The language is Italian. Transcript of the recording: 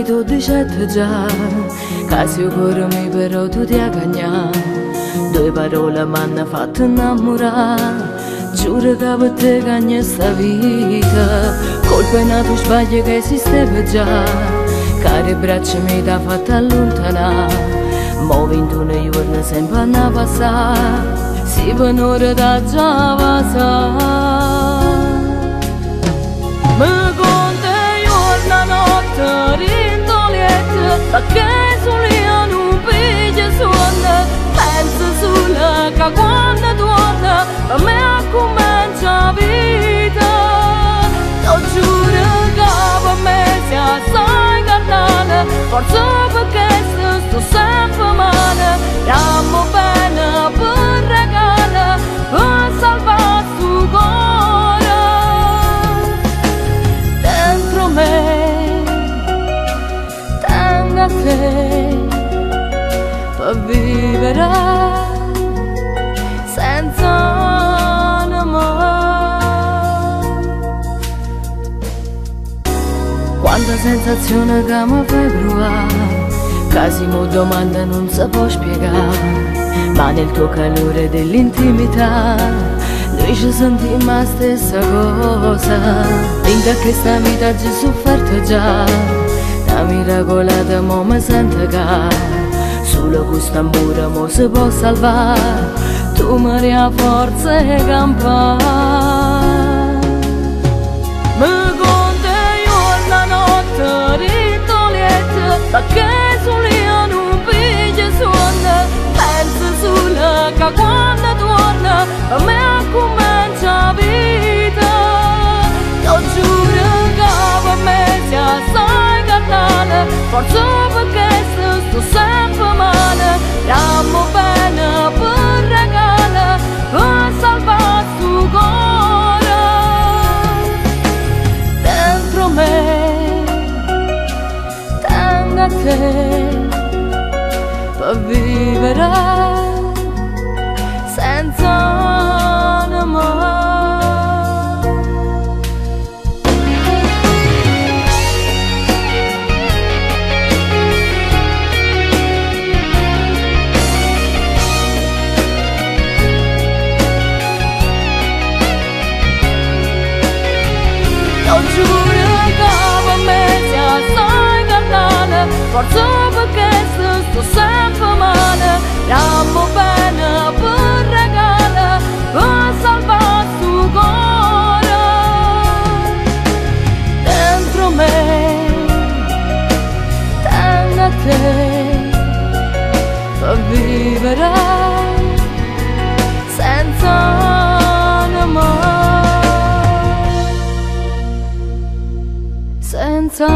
tu dicette già, casi io corremi però tu ti agagna. Due parole m'hanno fatto innamorare, giuro che per te cagna sta vita. Colpa è nato sbaglio che esisteva già, care braccia mi t'ha fatto allontanare. Mo 21 giorni sempre a passare, si per un'ora da già passare. Mi conta giorno notte rintolietta, perché sull'io non piglia suona. Penso solo che quando torna per me comincia la vita. Lo giuro che per me sia assai carnale, forse perché sto sempre male. Stiamo bene per regalo, per salvare sto cuore. Dentro me tengo a te per vivere senza amore. Quanta sensazione che mi fai provare, casi mo domanda non si può spiegare, ma nel tuo calore dell'intimità noi ci sentiamo la stessa cosa. Vinta che sta vita ci sofferto già, la miracolata mo mi sento che solo questo amore mo si può salvare. Tu mi ria forza e campare. Mi conta giorno notte rintolietta, perché sull'io non piglia suona. Penso solo che quando torna per me comincia la vita. Lo giuro che per me sia assai carnale, forse perché sto sempre male. Stiamo bene per regalo, per salvare sto cuore. Dentro me tengo a te per vivere senza amore. Lo giuro che per me sia assai carnale, forse perché sto sempre male. Stiamo bene per regalo, per salvare sto cuore. Dentro me tengo a te per vivere senza amore. Senza